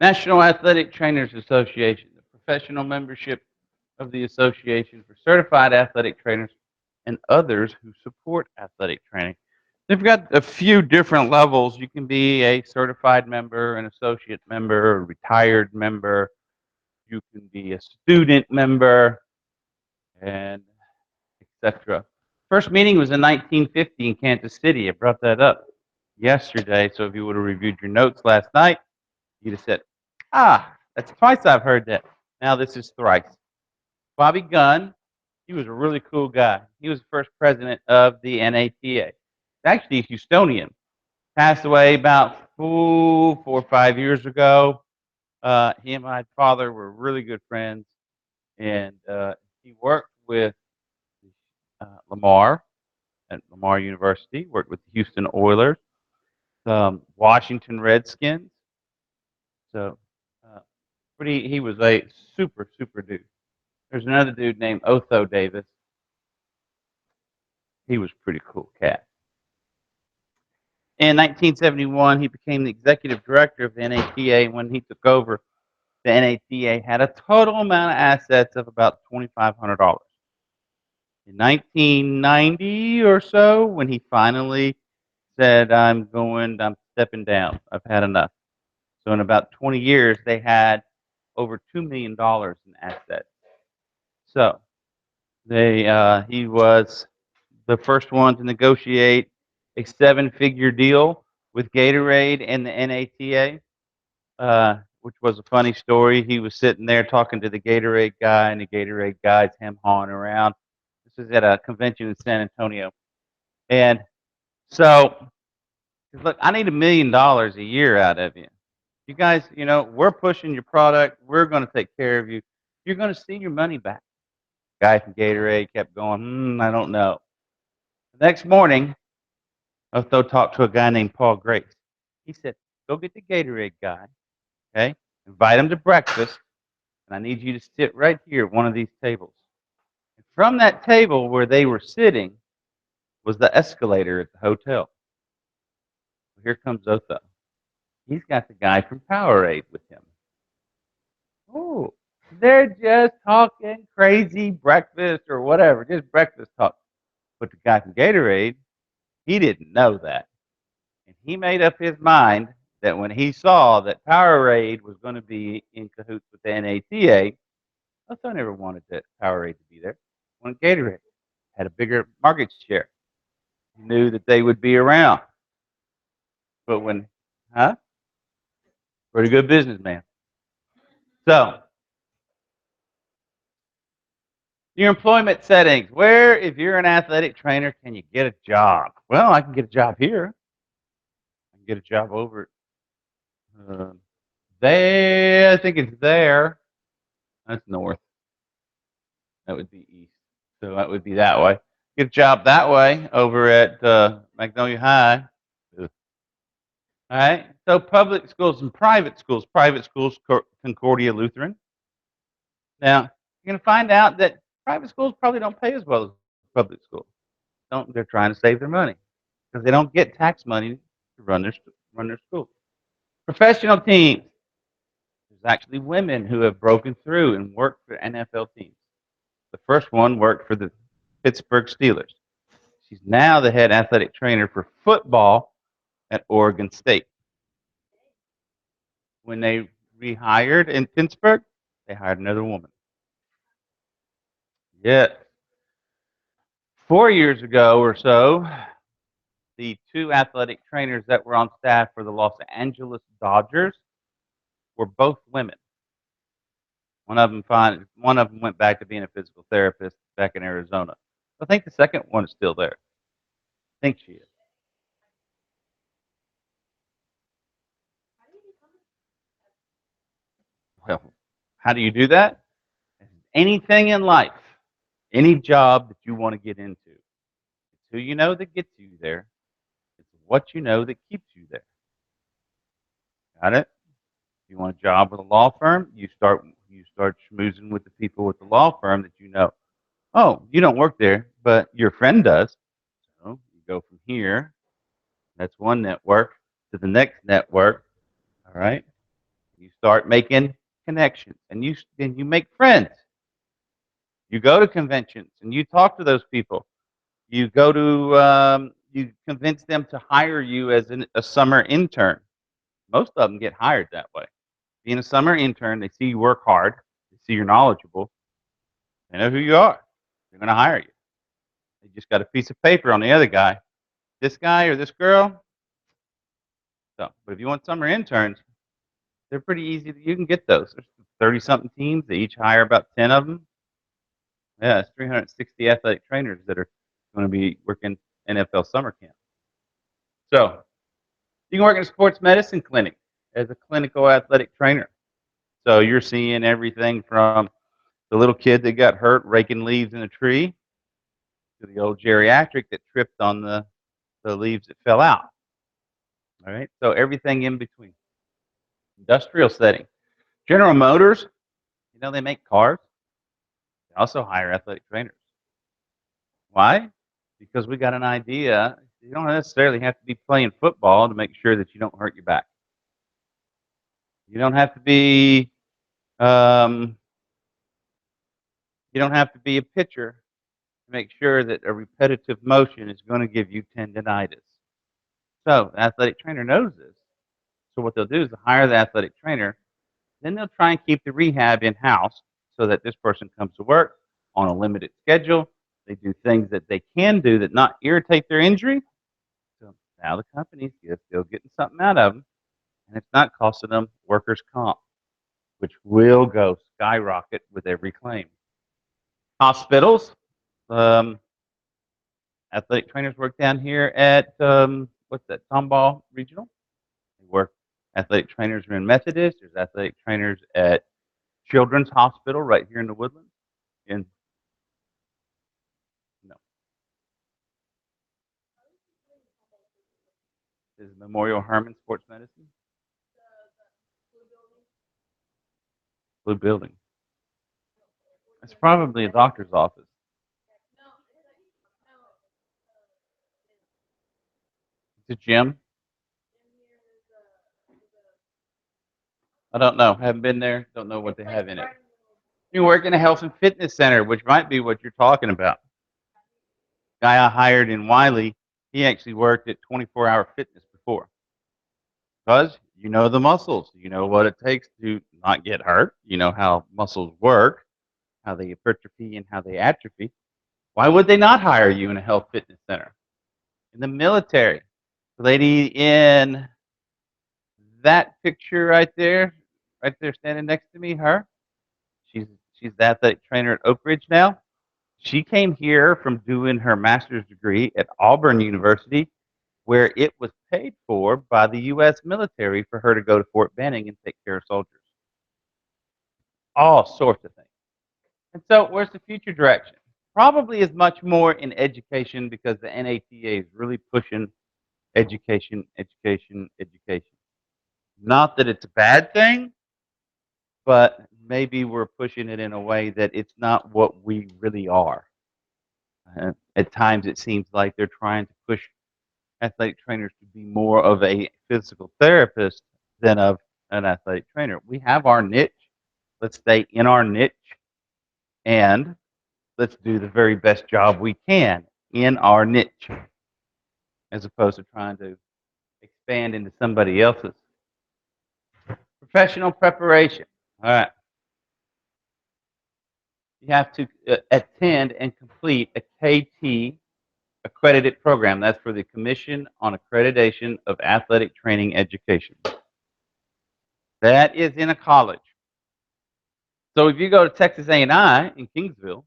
National Athletic Trainers Association, the professional membership of the association for certified athletic trainers and others who support athletic training. They've got a few different levels. You can be a certified member, an associate member, a retired member. You can be a student member, and etc. First meeting was in 1950 in Kansas City. I brought that up yesterday, so if you would have reviewed your notes last night, you'd have said, ah, that's twice I've heard that. Now this is thrice. Bobby Gunn, he was a really cool guy. He was the first president of the NATA. Actually, a Houstonian. Passed away about 4 or 5 years ago. He and my father were really good friends, and he worked with Lamar at Lamar University, worked with the Houston Oilers, Washington Redskins. So, uh, he was a super dude. There's another dude named Otho Davis. He was a pretty cool cat. In 1971, he became the executive director of the NATA. When he took over, the NATA had a total amount of assets of about $2,500. In 1990 or so, when he finally said, I'm stepping down, I've had enough. So in about 20 years, they had over $2 million in assets. So he was the first one to negotiate a seven-figure deal with Gatorade and the NATA, which was a funny story. He was sitting there talking to the Gatorade guy, and the Gatorade guy's him hawing around. This was at a convention in San Antonio. And so, look, I need $1 million a year out of you. You guys, we're pushing your product. We're going to take care of you. You're going to see your money back. Guy from Gatorade kept going, I don't know. The next morning, Otho talked to a guy named Paul Grace. He said, go get the Gatorade guy, okay? Invite him to breakfast, and I need you to sit right here at one of these tables. And from that table where they were sitting was the escalator at the hotel. Here comes Otho. He's got the guy from Powerade with him. Oh, they're just talking crazy breakfast or whatever, just breakfast talk. But the guy from Gatorade, he didn't know that. And he made up his mind that when he saw that Powerade was going to be in cahoots with the NATA, Otho never wanted that Powerade to be there. Wanted Gatorade. Had a bigger market share. He knew that they would be around. But huh? Pretty good businessman. So, your employment settings. Where, if you're an athletic trainer, can you get a job? Well, I can get a job here. I can get a job over there. I think it's there. That's north. That would be east. So that would be that way. Get a job that way over at Magnolia High. All right. So public schools and private schools. Private schools, Concordia Lutheran. Now, you're going to find out that private schools probably don't pay as well as public schools. They're trying to save their money because they don't get tax money to run their schools. Professional teams. There's actually women who have broken through and worked for NFL teams. The first one worked for the Pittsburgh Steelers. She's now the head athletic trainer for football at Oregon State. When they rehired in Pittsburgh, they hired another woman. Yes. 4 years ago or so, the two athletic trainers that were on staff for the Los Angeles Dodgers were both women. One of them went back to being a physical therapist back in Arizona. I think the second one is still there. I think she is. Well, how do you do that? Anything in life, any job that you want to get into, it's who you know that gets you there. It's what you know that keeps you there. Got it? If you want a job with a law firm, you start schmoozing with the people with the law firm that you know. Oh, you don't work there, but your friend does. So you go from here. That's one network to the next network. All right. You start making connections, and you make friends. You go to conventions, and you talk to those people. You go to you convince them to hire you as a summer intern. Most of them get hired that way. Being a summer intern, they see you work hard, they see you're knowledgeable, they know who you are. They're going to hire you. They just got a piece of paper on the other guy. This guy or this girl. So, but if you want summer interns, they're pretty easy. You can get those. There's 30-something teams. They each hire about 10 of them. Yeah, it's 360 athletic trainers that are going to be working NFL summer camp. So you can work in a sports medicine clinic as a clinical athletic trainer. So you're seeing everything from the little kid that got hurt raking leaves in a tree to the old geriatric that tripped on the leaves that fell out. All right, so everything in between. Industrial setting. General Motors, they make cars. They also hire athletic trainers. Why? Because we got an idea. You don't necessarily have to be playing football to make sure that you don't hurt your back. You don't have to be um, you don't have to be a pitcher to make sure that a repetitive motion is going to give you tendonitis. So the athletic trainer knows this. So what they'll do is they'll hire the athletic trainer. Then they'll try and keep the rehab in-house so that this person comes to work on a limited schedule. They do things that they can do that not irritate their injury. So now the company's still getting something out of them, and it's not costing them workers' comp, which will go skyrocket with every claim. Hospitals, um, athletic trainers work down here at what's that? Tomball Regional. They work. Athletic trainers are in Methodist. There's athletic trainers at Children's Hospital right here in the Woodlands. In no, is Memorial Hermann Sports Medicine Blue Building. It's probably a doctor's office. It's a gym. I don't know. Haven't been there. Don't know what they have in it. You work in a health and fitness center, which might be what you're talking about. Guy I hired in Wiley, he actually worked at 24-hour fitness before. Because you know the muscles. You know what it takes to not get hurt. You know how muscles work, how they hypertrophy and how they atrophy. Why would they not hire you in a health fitness center? In the military, the lady in that picture right there standing next to me, her, she's she's the athletic trainer at Oak Ridge now. She came here from doing her master's degree at Auburn University, where it was paid for by the U.S. military for her to go to Fort Benning and take care of soldiers. All sorts of things. And so, where's the future direction? Probably is much more in education because the NATA is really pushing education, education, education. Not that it's a bad thing, but maybe we're pushing it in a way that it's not what we really are. At times, it seems like they're trying to push athletic trainers to be more of a physical therapist than of an athletic trainer. We have our niche. Let's stay in our niche and let's do the very best job we can in our niche as opposed to trying to expand into somebody else's. Professional preparation. All right. You have to attend and complete a KT accredited program. That's for the Commission on Accreditation of Athletic Training Education. That is in a college. So if you go to Texas A&I in Kingsville,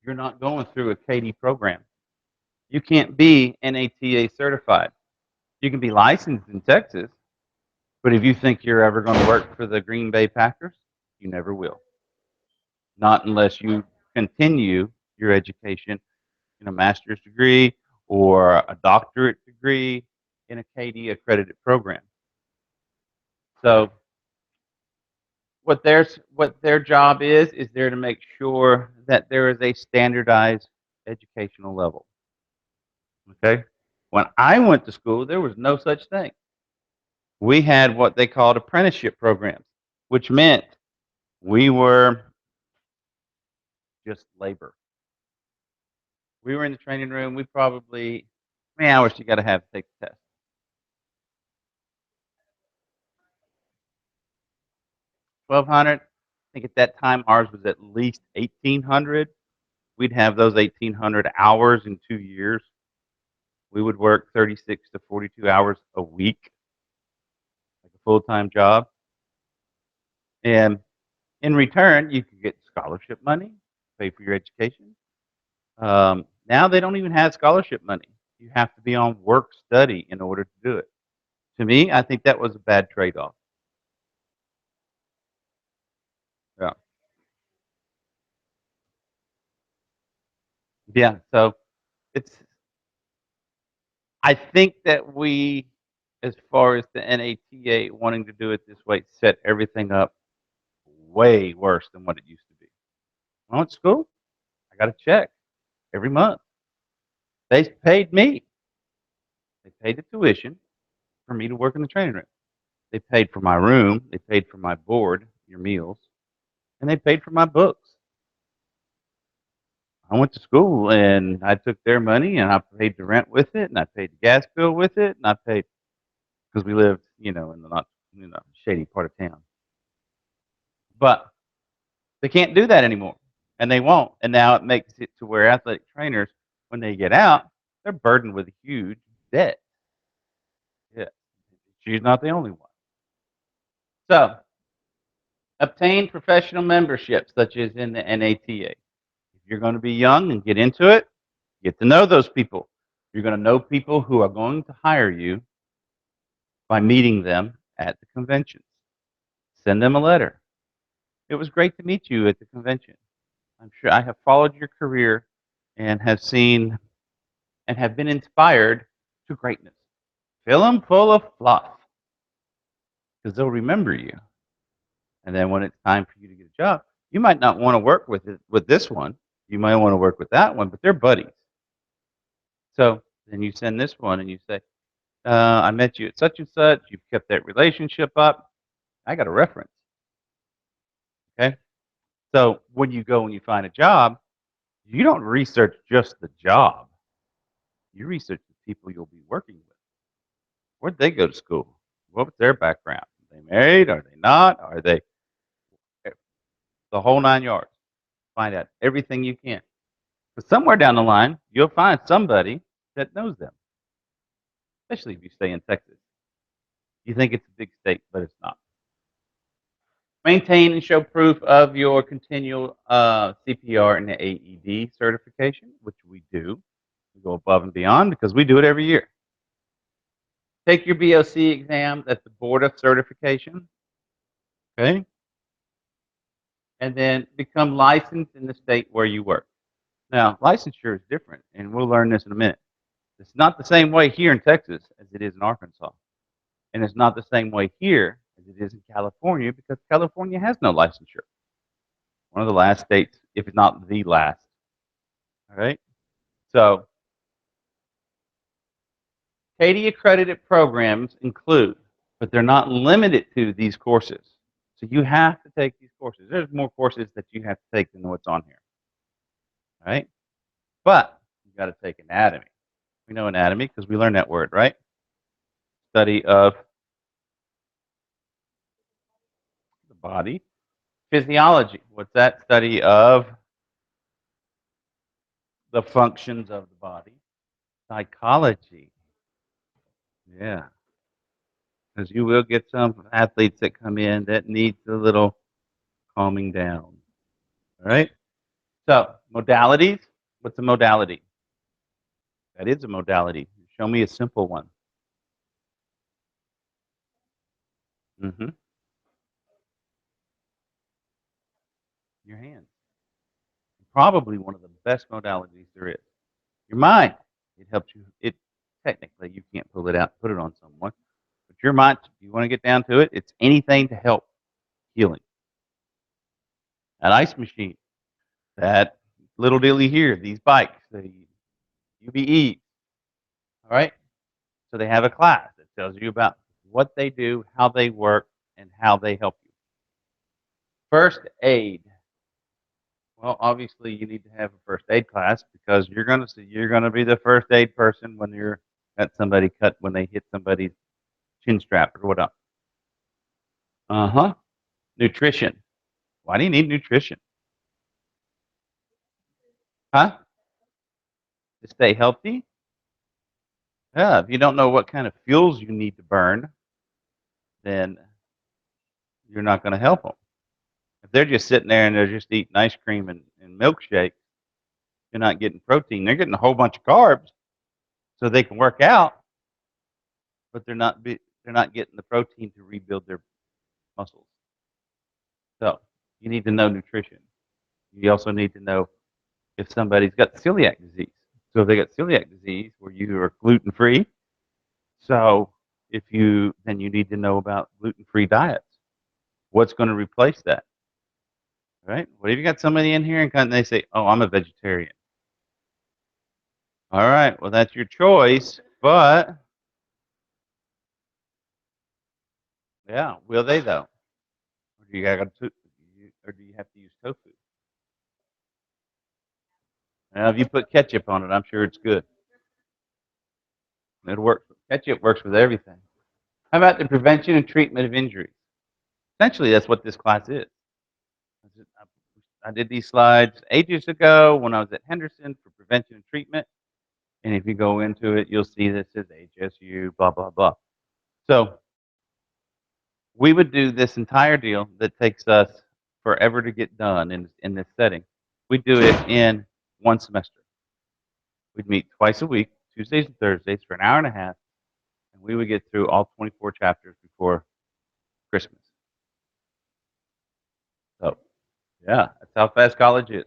you're not going through a KD program. You can't be NATA certified. You can be licensed in Texas, but if you think you're ever going to work for the Green Bay Packers, you never will. Not unless you continue your education in a master's degree or a doctorate degree in a KD accredited program. So what their job is there to make sure that there is a standardized educational level. Okay? When I went to school, there was no such thing. We had what they called apprenticeship programs, which meant we were just labor. We were in the training room. We probably, how many hours you got to have to take the test? 1,200. I think at that time ours was at least 1,800. We'd have those 1,800 hours in 2 years. We would work 36 to 42 hours a week, like a full-time job. And in return, you could get scholarship money, pay for your education. Now they don't even have scholarship money. You have to be on work study in order to do it. To me, I think that was a bad trade-off. Yeah. Yeah. So it's, I think that we, as far as the NATA wanting to do it this way, set everything up way worse than what it used to be. When I went to school, I got a check every month. They paid me. They paid the tuition for me to work in the training room. They paid for my room. They paid for my board, your meals, and they paid for my books. I went to school and I took their money and I paid the rent with it and I paid the gas bill with it and I paid because we lived, in the not, shady part of town. But they can't do that anymore, and they won't. And now it makes it to where athletic trainers, when they get out, they're burdened with a huge debt. Yeah, she's not the only one. So, obtain professional membership, such as in the NATA. If you're going to be young and get into it, get to know those people. You're going to know people who are going to hire you by meeting them at the conventions. Send them a letter. It was great to meet you at the convention. I'm sure I have followed your career and have seen and have been inspired to greatness. Fill them full of fluff because they'll remember you. And then when it's time for you to get a job, you might not want to work with this one. You might want to work with that one, but they're buddies. So then you send this one and you say, I met you at such and such. You've kept that relationship up. I got a reference. Okay. So when you go and you find a job, you don't research just the job. You research the people you'll be working with. Where'd they go to school? What was their background? Are they married? Are they not? Are they the whole 9 yards? Find out everything you can. But somewhere down the line, you'll find somebody that knows them, especially if you stay in Texas. You think it's a big state, but it's not. Maintain and show proof of your continual CPR and the AED certification, which we do. We go above and beyond because we do it every year. Take your POC exam at the Board of Certification, okay? And then become licensed in the state where you work. Now, licensure is different, and we'll learn this in a minute. It's not the same way here in Texas as it is in Arkansas. And it's not the same way here as it is in California because California has no licensure. One of the last states, if it's not the last. All right? So, CATIE accredited programs include, but they're not limited to these courses. So you have to take these courses. There's more courses that you have to take than what's on here. All right? But you got to take anatomy. We know anatomy because we learned that word, right? Study of the body. Physiology. What's that? Study of the functions of the body. Psychology. Yeah. Because you will get some athletes that come in that needs a little calming down. All right? So, modalities. What's a modality? That is a modality. Show me a simple one. Mm-hmm. Your hands. Probably one of the best modalities there is. Your mind. It helps you. It technically you can't pull it out, put it on someone, but your mind. If you want to get down to it, it's anything to help healing. That ice machine, that little dilly here, these bikes, the UBEs. All right. So they have a class that tells you about what they do, how they work, and how they help you. First aid. Well, obviously you need to have a first aid class because you're gonna be the first aid person when you're at somebody cut when they hit somebody's chin strap or whatnot. Uh-huh. Nutrition. Why do you need nutrition? Huh? To stay healthy? Yeah, if you don't know what kind of fuels you need to burn, then you're not going to help them. If they're just sitting there and they're just eating ice cream and milkshake, you're not getting protein. They're getting a whole bunch of carbs so they can work out, but they're not getting the protein to rebuild their muscles. So you need to know nutrition. You also need to know if somebody's got celiac disease. So if they got celiac disease where you are gluten free, so if you then you need to know about gluten free diets. What's going to replace that? Right? What if you got somebody in here and they say, "Oh, I'm a vegetarian." All right, well that's your choice, but yeah, will they though? Or do you got to, or do you have to use tofu? Now, if you put ketchup on it, I'm sure it's good. It'll work. Ketchup works with everything. How about the prevention and treatment of injuries? Essentially, that's what this class is. I did these slides ages ago when I was at Henderson for prevention and treatment. And if you go into it, you'll see this is HSU, blah, blah, blah. So we would do this entire deal that takes us forever to get done in this setting. We'd do it in one semester. We'd meet twice a week, Tuesdays and Thursdays, for an hour and a half, and we would get through all 24 chapters before Christmas. So, yeah, that's how fast college is.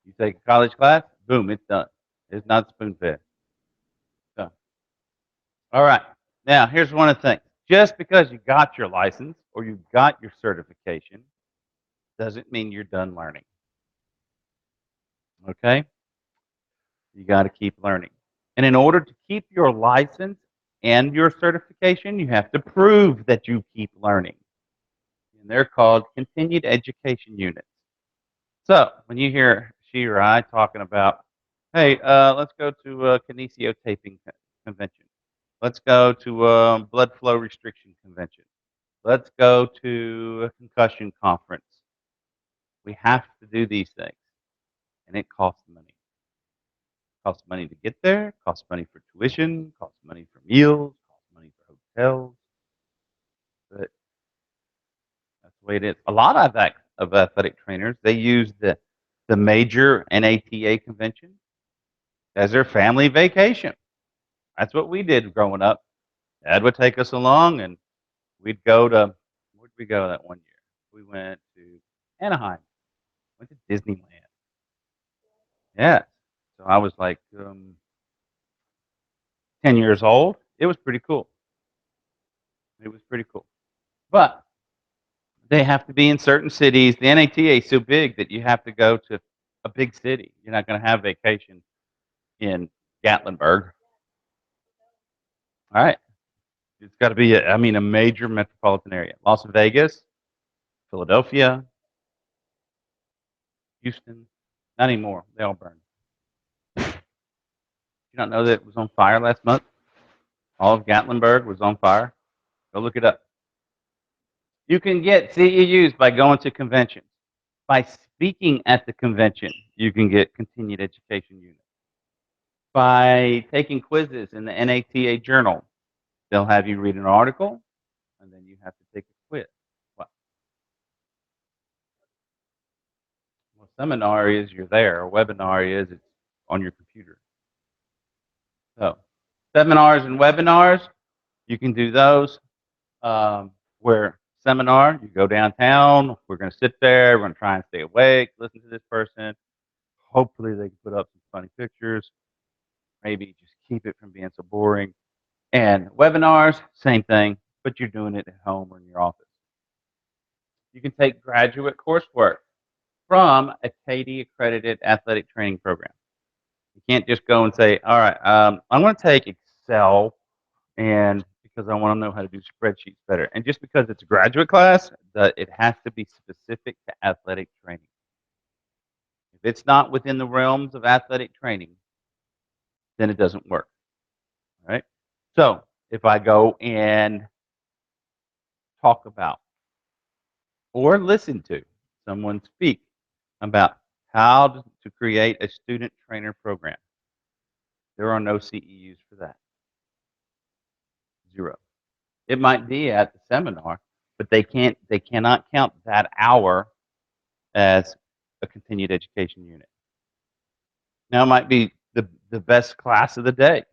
You take a college class, boom, it's done. It's not spoon fed. So, all right. Now, here's one of the things. Just because you got your license or you got your certification doesn't mean you're done learning. Okay? You got to keep learning. And in order to keep your license and your certification, you have to prove that you keep learning. And they're called continued education units. So when you hear she or I talking about, hey, let's go to a kinesiotaping convention. Let's go to a blood flow restriction convention. Let's go to a concussion conference. We have to do these things, and it costs money. It costs money to get there, costs money for tuition, costs money for meals, costs money for hotels. But that's the way it is. A lot of athletic trainers, they use the major NATA convention as their family vacation. That's what we did growing up. Dad would take us along, and we'd go to, where did we go that one year? We went to Anaheim, went to Disneyland. Yeah. So I was like 10 years old. It was pretty cool. It was pretty cool. But they have to be in certain cities. The NATA is so big that you have to go to a big city. You're not going to have vacation in Gatlinburg. All right. It's got to be, a major metropolitan area. Las Vegas, Philadelphia, Houston. Not anymore. They all burned. You not know that it was on fire last month? All of Gatlinburg was on fire. Go look it up. You can get CEUs by going to conventions. By speaking at the convention, you can get continued education units. By taking quizzes in the NATA journal, they'll have you read an article, and then you have to take a quiz. Well, seminar is you're there. A webinar is it's on your computer. So, seminars and webinars, you can do those. Where seminar, you go downtown. We're going to sit there. We're going to try and stay awake, listen to this person. Hopefully, they can put up some funny pictures. Maybe just keep it from being so boring. And webinars, same thing, but you're doing it at home or in your office. You can take graduate coursework from a CATIE accredited athletic training program. You can't just go and say, all right, I'm going to take Excel, and because I want to know how to do spreadsheets better. And just because it's a graduate class, it has to be specific to athletic training. If it's not within the realms of athletic training, then it doesn't work. All right? So if I go and talk about or listen to someone speak about how to create a student trainer program, there are no CEUs for that. Zero. It might be at the seminar, but they cannot count that hour as a continued education unit. Now, it might be the best class of the day,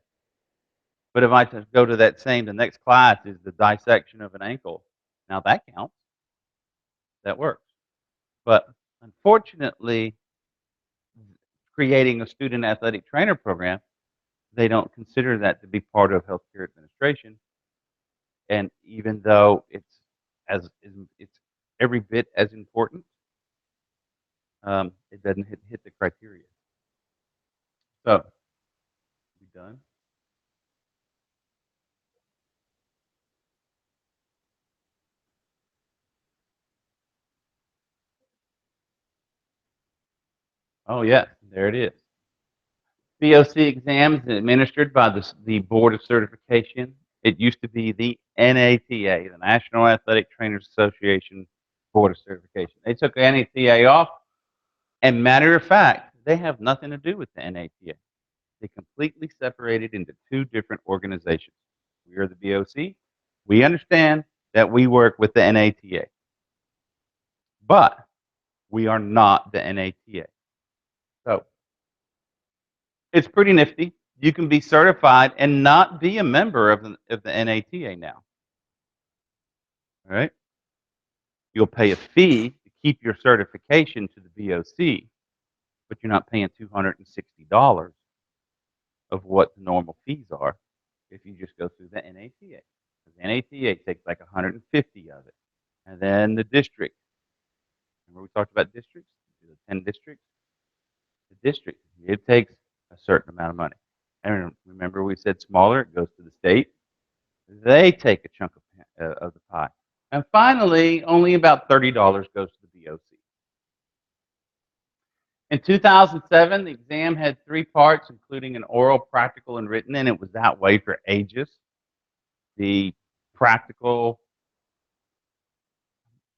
but if I just go to the next class is the dissection of an ankle. Now that counts. That works. But unfortunately, creating a student athletic trainer program, they don't consider that to be part of healthcare administration. And even though it's every bit as important, it doesn't hit the criteria. So, we done? Oh yeah, there it is. POC exams administered by the Board of Certification. It used to be the NATA, the National Athletic Trainers Association Board of Certification. They took the NATA off, and matter of fact, they have nothing to do with the NATA. They completely separated into two different organizations. We are the BOC. We understand that we work with the NATA, but we are not the NATA. So it's pretty nifty. You can be certified and not be a member of the NATA now. All right? You'll pay a fee to keep your certification to the BOC, but you're not paying $260 of what the normal fees are if you just go through the NATA. The NATA takes like 150 of it. And then the district. Remember we talked about districts? The 10 districts? The district, it takes a certain amount of money. And remember we said smaller, it goes to the state. They take a chunk of the pie. And finally, only about $30 goes to the BOC. In 2007, the exam had three parts, including an oral, practical, and written, and it was that way for ages. The practical,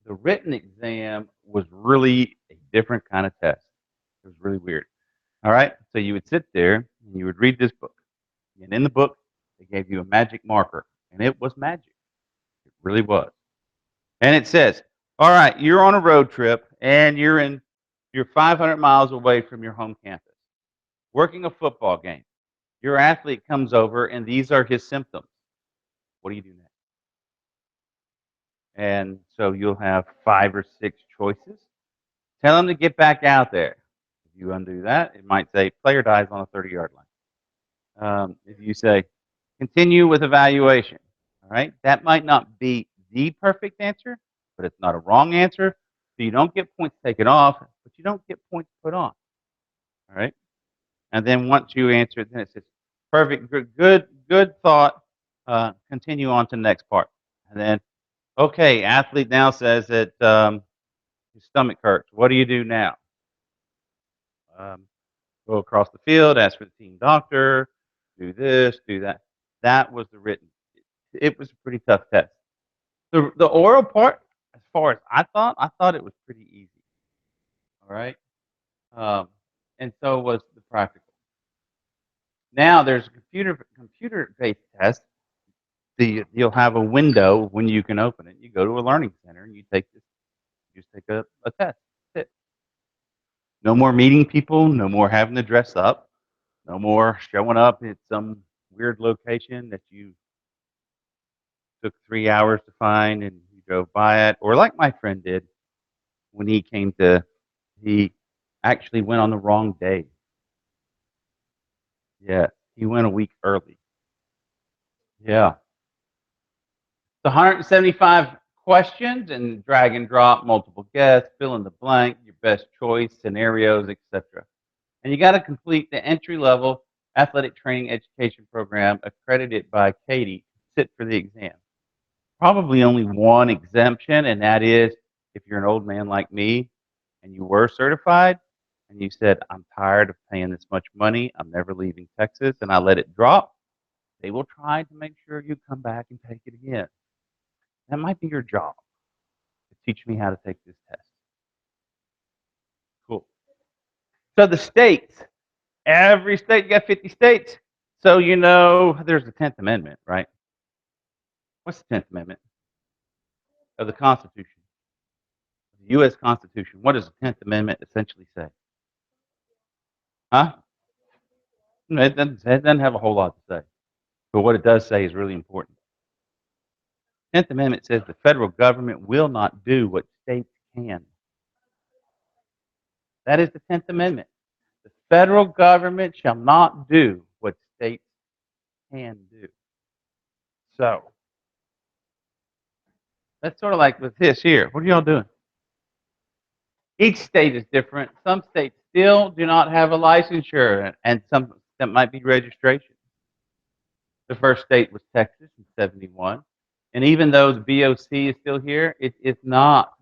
the written exam was really a different kind of test. It was really weird. All right, so you would sit there and you would read this book. And in the book, they gave you a magic marker, and it was magic. It really was. And it says, all right, you're on a road trip and you're 500 miles away from your home campus, working a football game. Your athlete comes over and these are his symptoms. What do you do next? And so you'll have 5 or 6 choices. Tell him to get back out there. If you undo that, it might say player dies on a 30-yard line. If you say continue with evaluation, all right, that might not be the perfect answer, but it's not a wrong answer. So you don't get points taken off, but you don't get points put on. All right, and then once you answer it, then it says perfect, good thought. Continue on to the next part, and then okay, athlete now says that his stomach hurts. What do you do now? Um, Go across the field, ask for the team doctor, do this, do that. That was the written. It was a pretty tough test. The oral part, as far as I thought it was pretty easy. All right, um, and so was the practical. Now there's a computer-based test. You'll have a window when you can open it. You go to a learning center and you take this. You just take a test. That's it. No more meeting people. No more having to dress up. No more showing up at some weird location that you took 3 hours to find and you drove by it. Or like my friend did when he actually went on the wrong day. Yeah, he went a week early. Yeah. It's 175 questions and drag and drop, multiple guess, fill in the blank, your best choice, scenarios, etc. And you got to complete the entry level athletic training education program accredited by Katie sit for the exam. Probably only one exemption, and that is if you're an old man like me and you were certified and you said, I'm tired of paying this much money, I'm never leaving Texas, and I let it drop, they will try to make sure you come back and take it again. That might be your job, to teach me how to take this test. Cool. So the states, every state, you got 50 states. So you know there's the 10th Amendment, right? What's the 10th Amendment of the Constitution? The U.S. Constitution. What does the 10th Amendment essentially say? Huh? No, it doesn't have a whole lot to say. But what it does say is really important. 10th Amendment says the federal government will not do what states can. That is the 10th Amendment. The federal government shall not do what states can do. So, that's sort of like with this here. What are y'all doing? Each state is different. Some states still do not have a licensure, and some that might be registration. The first state was Texas in '71, and even though the BOC is still here, it's not.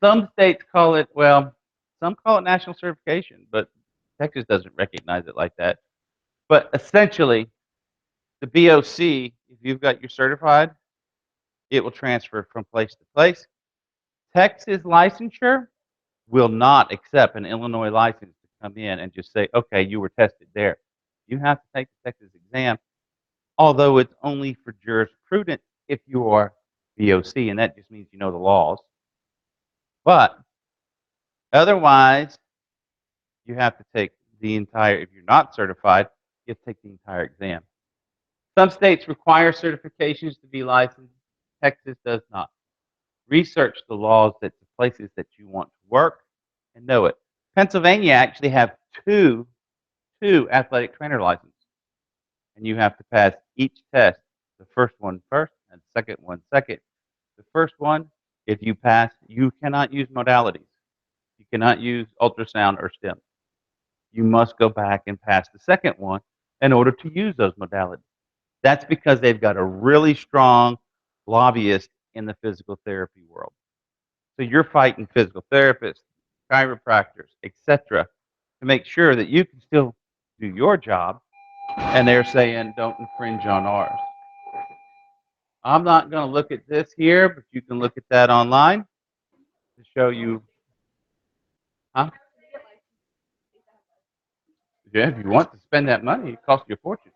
Some states call it, well, some call it national certification, but Texas doesn't recognize it like that. But essentially, the BOC, if you've got your certified, it will transfer from place to place. Texas licensure will not accept an Illinois license to come in and just say, okay, you were tested there. You have to take the Texas exam, although it's only for jurisprudence if you are BOC, and that just means you know the laws. But otherwise, you have to take the entire, if you're not certified, you have to take the entire exam. Some states require certifications to be licensed. Texas does not. Research the laws that the places that you want to work and know it. Pennsylvania actually have two athletic trainer licenses, and you have to pass each test. The first one first, and the second one second. The first one, if you pass, you cannot use modalities. You cannot use ultrasound or STEM. You must go back and pass the second one in order to use those modalities. That's because they've got a really strong lobbyist in the physical therapy world. So you're fighting physical therapists, chiropractors, etc., to make sure that you can still do your job, and they're saying don't infringe on ours. I'm not going to look at this here, but you can look at that online to show you. Huh? Yeah, if you want to spend that money, it costs you a fortune.